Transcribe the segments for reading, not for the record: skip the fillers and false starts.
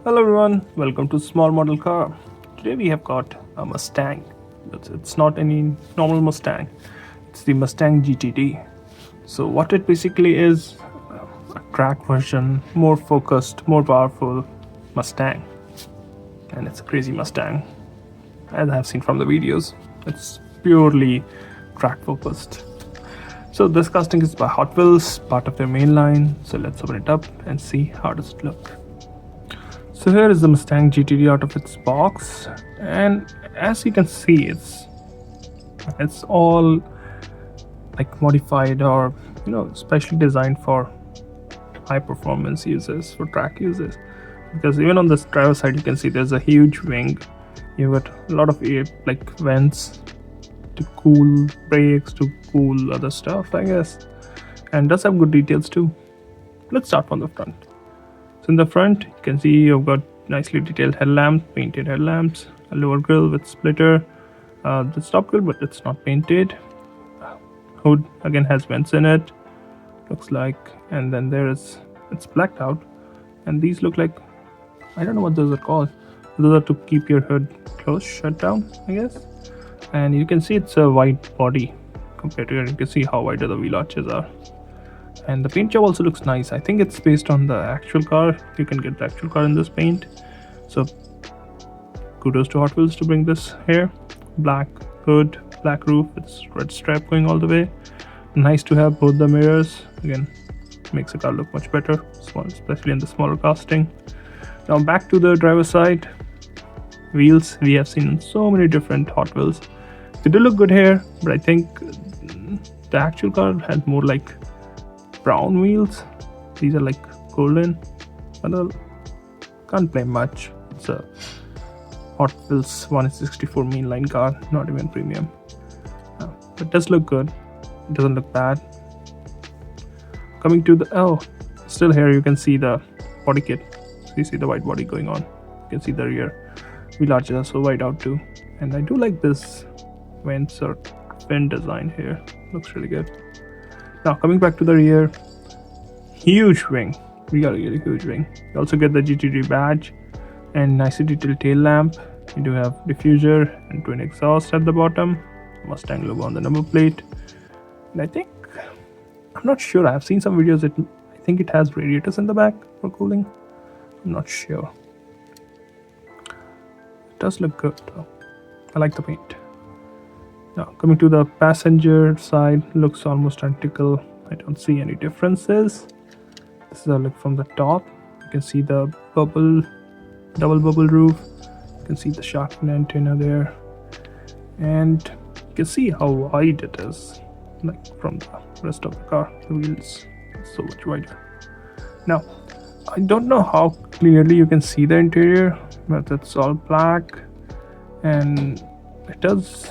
Hello everyone, welcome to Small Model Car. Today we have got a Mustang. It's not any normal Mustang, it's the Mustang GTD. So what it basically is, a track version, more focused, more powerful Mustang. And it's a crazy Mustang, as I have seen from the videos. It's purely track focused. So this casting is by Hot Wheels, part of their main line. So let's open it up and see how does it look. So here is the Mustang GTD out of its box, and as you can see, it's all like modified or specially designed for high performance uses, for track uses. Because even on this driver side, you can see there's a huge wing. You've got a lot of air, like vents to cool brakes, to cool other stuff, I guess, and does have good details too. Let's start from the front. So in the front, you can see you've got nicely detailed headlamps, painted headlamps, a lower grille with splitter, the top grille, but it's not painted. Hood again has vents in it, looks like, and then it's blacked out, and these look like, I don't know what those are called. Those are to keep your hood closed, shut down, I guess. And you can see it's a wide body compared to it. You can see how wide the wheel arches are. And the paint job also looks nice. I think it's based on the actual car. You can get the actual car in this paint. So kudos to Hot Wheels to bring this here. Black hood, black roof with red stripe going all the way. Nice to have both the mirrors. Again, makes the car look much better, especially in the smaller casting. Now back to the driver's side. Wheels, we have seen so many different Hot Wheels. They do look good here, but I think the actual car had more like brown wheels. These are like golden, but can't play much. It's a Hot Wheels 164 mainline car, not even premium. But it does look good. It doesn't look bad. Coming to the still here you can see the body kit. So you see the wide body going on. You can see the rear wheel arches are so wide out too. And I do like this vents or fin design here. Looks really good. Now coming back to the rear, huge wing, really huge wing. You also get the GTD badge and nicely detailed tail lamp. You do have diffuser and twin exhaust at the bottom, Mustang logo on the number plate. And I'm not sure, I have seen some videos I think it has radiators in the back for cooling. I'm not sure. It does look good though. I like the paint. Now coming to the passenger side, looks almost identical. I don't see any differences. This is a look from the top. You can see the double bubble roof. You can see the shark fin antenna there, and you can see how wide it is, like from the rest of the car. The wheels are so much wider. Now I don't know how clearly you can see the interior, but it's all black, and it does.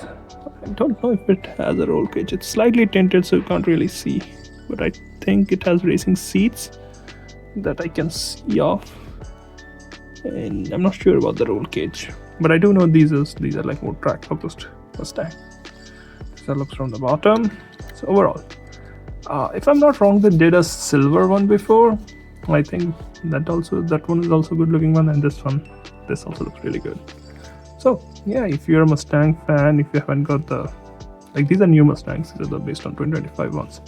I don't know if it has a roll cage. It's slightly tinted, so you can't really see, but I think it has racing seats that I can see off, and I'm not sure about the roll cage, but I do know these are like more track focused Mustang. That looks from the bottom. So overall, if I'm not wrong, they did a silver one before. I think that one is also good looking one, and this also looks really good. So yeah, if you're a Mustang fan, if you haven't got these are new Mustangs, these are based on 2025 ones,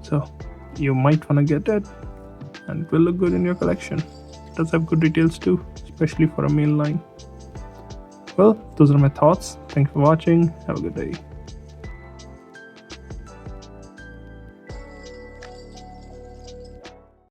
so you might want to get it, and it will look good in your collection. It does have good details too, especially for a mainline. Well, those are my thoughts. Thanks for watching. Have a good day.